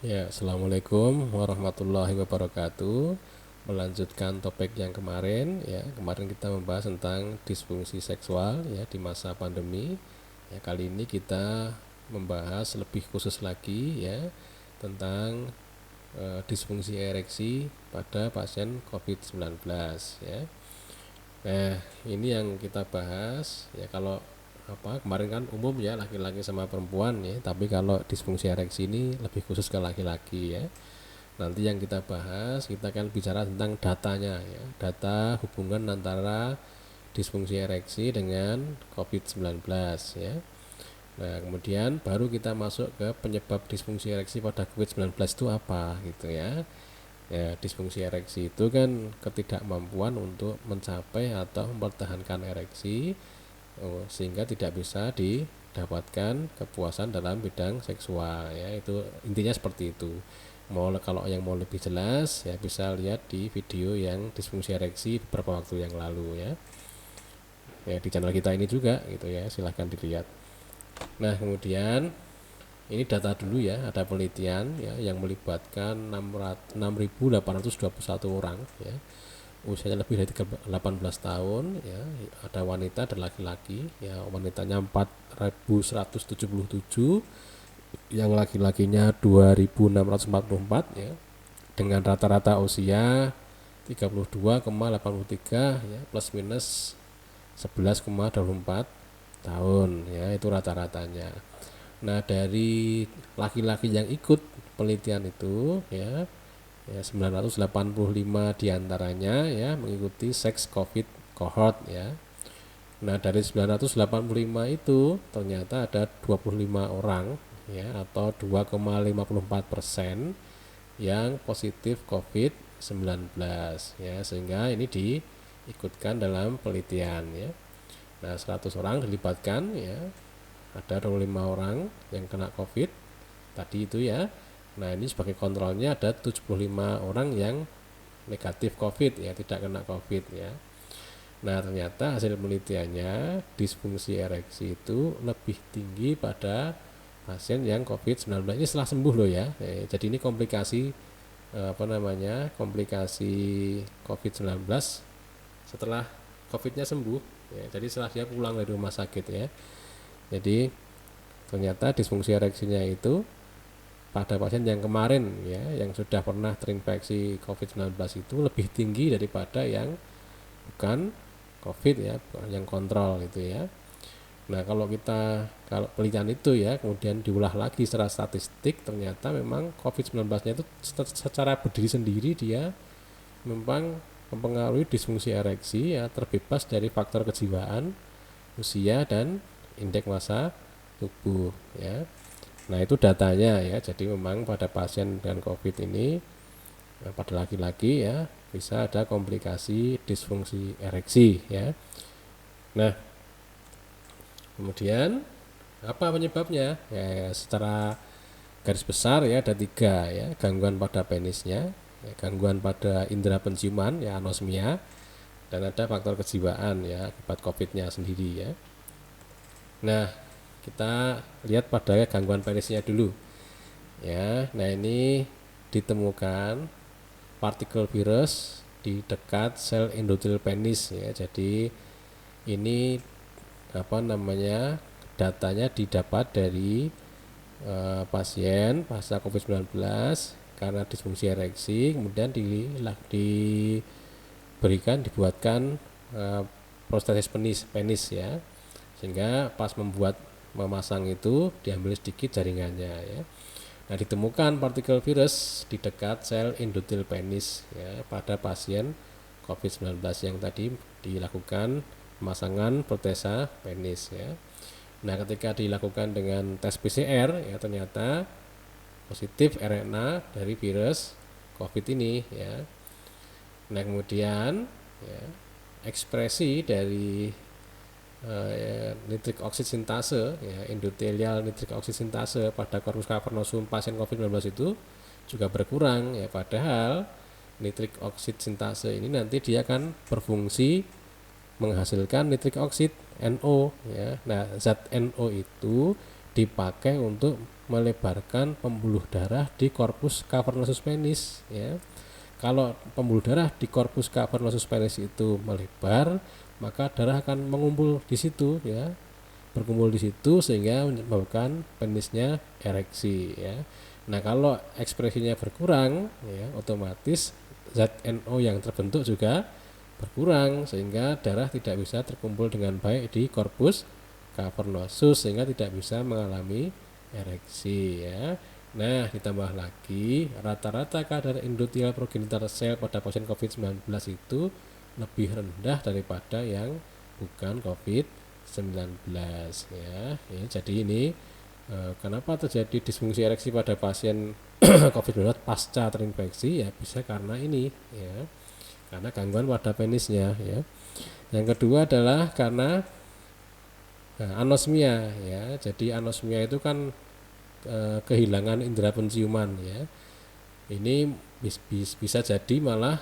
Ya, Assalamualaikum warahmatullahi wabarakatuh. Melanjutkan topik yang kemarin, ya, kemarin kita membahas tentang disfungsi seksual ya di masa pandemi. Ya, kali ini kita membahas lebih khusus lagi ya tentang disfungsi ereksi pada pasien COVID-19 ya. Nah, ini yang kita bahas ya. Kalau kemarin kan umum ya laki-laki sama perempuan ya, tapi kalau disfungsi ereksi ini lebih khusus ke laki-laki ya. Nanti yang kita bahas, kita akan bicara tentang datanya ya, data hubungan antara disfungsi ereksi dengan COVID-19 ya. Nah, kemudian baru kita masuk ke penyebab disfungsi ereksi pada COVID-19 itu apa gitu ya. Ya, disfungsi ereksi itu kan ketidakmampuan untuk mencapai atau mempertahankan ereksi sehingga tidak bisa didapatkan kepuasan dalam bidang seksual ya. Itu intinya seperti itu. Kalau yang mau lebih jelas ya bisa lihat di video yang disfungsi ereksi beberapa waktu yang lalu ya. Ya di channel kita ini juga gitu ya, silahkan dilihat. Nah, kemudian ini data dulu ya, ada penelitian ya yang melibatkan 6.821 orang ya, usianya lebih dari 18 tahun ya, ada wanita dan laki-laki ya. Wanitanya 4.177, yang laki-lakinya 2.644 ya, dengan rata-rata usia 32,83 ya, plus minus 11,24 tahun ya, itu rata-ratanya. Nah, dari laki-laki yang ikut penelitian itu ya, 985 diantaranya ya mengikuti seks COVID cohort ya. Nah, dari 985 itu ternyata ada 25 orang ya, atau 2,54% yang positif COVID-19 ya, sehingga ini diikutkan dalam penelitian ya. Nah, 100 orang dilibatkan ya, ada 25 orang yang kena COVID tadi itu ya. Nah, ini sebagai kontrolnya ada 75 orang yang negatif COVID ya, tidak kena COVID ya. Nah, ternyata hasil penelitiannya disfungsi ereksi itu lebih tinggi pada pasien yang COVID-19 ini setelah sembuh loh ya. Jadi ini komplikasi komplikasi COVID-19 setelah COVID-nya sembuh ya. Jadi setelah dia pulang dari rumah sakit ya. Jadi ternyata disfungsi ereksinya itu pada pasien yang kemarin ya, yang sudah pernah terinfeksi COVID-19 itu lebih tinggi daripada yang bukan COVID ya, yang kontrol itu ya. Nah, kalau penelitian itu ya kemudian diolah lagi secara statistik, ternyata memang COVID-19-nya itu secara berdiri sendiri dia memang mempengaruhi disfungsi ereksi ya, terbebas dari faktor kejiwaan, usia, dan indeks massa tubuh ya. Nah, itu datanya ya. Jadi memang pada pasien dengan COVID ini pada laki-laki ya bisa ada komplikasi disfungsi ereksi ya. Nah, kemudian apa penyebabnya? Ya, secara garis besar ya ada tiga ya: gangguan pada penisnya, ya, gangguan pada indera penciuman ya, anosmia, dan ada faktor kejiwaan ya akibat COVID-nya sendiri ya. Nah, kita lihat pada gangguan penisnya dulu ya. Nah, ini ditemukan partikel virus di dekat sel endotel penis ya. Jadi ini datanya didapat dari pasien pasca COVID-19 karena disfungsi ereksi, kemudian dibuatkan prostesis penis ya, sehingga pas memasang itu diambil sedikit jaringannya ya. Nah, ditemukan partikel virus di dekat sel endotel penis ya pada pasien COVID-19 yang tadi dilakukan pemasangan protesa penis ya. Nah, ketika dilakukan dengan tes PCR ya ternyata positif RNA dari virus COVID ini ya. Nah, kemudian ya, ekspresi dari nitrik oksid sintase ya, endotelial nitrik oksid sintase pada korpus cavernosum pasien COVID-19 itu juga berkurang ya, padahal nitrik oksid sintase ini nanti dia akan berfungsi menghasilkan nitrik oksid NO ya. Nah, zat NO itu dipakai untuk melebarkan pembuluh darah di corpus cavernosus penis ya. Kalau pembuluh darah di corpus cavernosus penis itu melebar, maka darah akan mengumpul di situ ya, berkumpul di situ sehingga menyebabkan penisnya ereksi ya. Nah, kalau ekspresinya berkurang ya, otomatis ZNO yang terbentuk juga berkurang sehingga darah tidak bisa terkumpul dengan baik di corpus cavernosus sehingga tidak bisa mengalami ereksi ya. Nah, ditambah lagi rata-rata kadar endothelial progenitor sel pada pasien COVID-19 itu lebih rendah daripada yang bukan COVID-19 ya. Jadi ini kenapa terjadi disfungsi ereksi pada pasien COVID-19 pasca terinfeksi ya, bisa karena ini ya, karena gangguan pada penisnya ya. Yang kedua adalah karena anosmia ya. Jadi anosmia itu kan kehilangan indera penciuman ya. Ini bisa jadi malah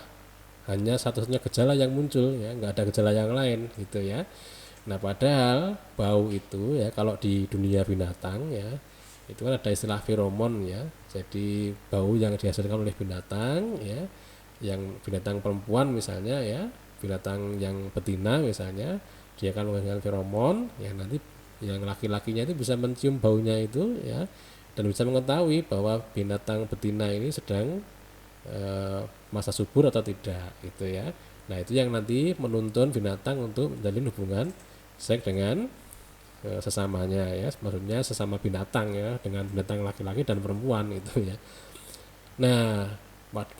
hanya satu-satunya gejala yang muncul ya, nggak ada gejala yang lain gitu ya. Nah, padahal bau itu ya, kalau di dunia binatang ya, itu kan ada istilah feromon ya. Jadi bau yang dihasilkan oleh binatang ya, yang binatang perempuan misalnya ya, binatang yang betina misalnya, dia akan menghasilkan feromon yang nanti yang laki-lakinya itu bisa mencium baunya itu ya, dan bisa mengetahui bahwa binatang betina ini sedang masa subur atau tidak gitu ya. Nah, itu yang nanti menuntun binatang untuk menjalin hubungan seks dengan sesamanya ya, maksudnya sesama binatang ya, dengan binatang laki-laki dan perempuan itu ya. Nah,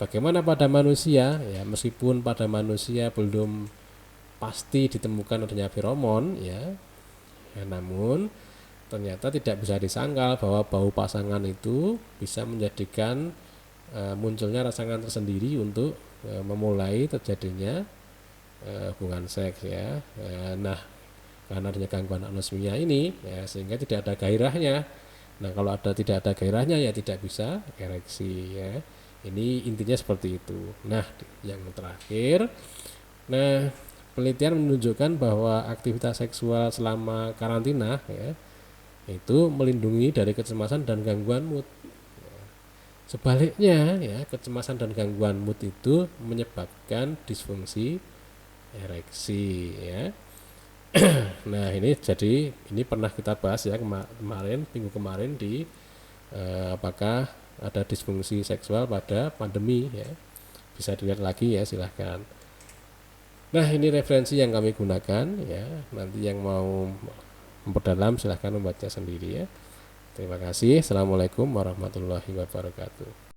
bagaimana pada manusia ya, meskipun pada manusia belum pasti ditemukan adanya feromon ya, namun ternyata tidak bisa disangkal bahwa bau pasangan itu bisa menjadikan munculnya rangsangan tersendiri untuk memulai terjadinya hubungan seks ya. Nah, karena adanya gangguan anosmia ini ya, sehingga tidak ada gairahnya. Nah, kalau tidak ada gairahnya ya tidak bisa ereksi ya. Ini intinya seperti itu. Nah, yang terakhir, nah, penelitian menunjukkan bahwa aktivitas seksual selama karantina ya, itu melindungi dari kecemasan dan gangguan mood. Sebaliknya ya, kecemasan dan gangguan mood itu menyebabkan disfungsi ereksi ya. Nah, ini pernah kita bahas ya minggu kemarin di apakah ada disfungsi seksual pada pandemi ya. Bisa dilihat lagi ya, silahkan. Nah, ini referensi yang kami gunakan ya. Nanti yang mau memperdalam silahkan membaca sendiri ya. Terima kasih. Assalamualaikum warahmatullahi wabarakatuh.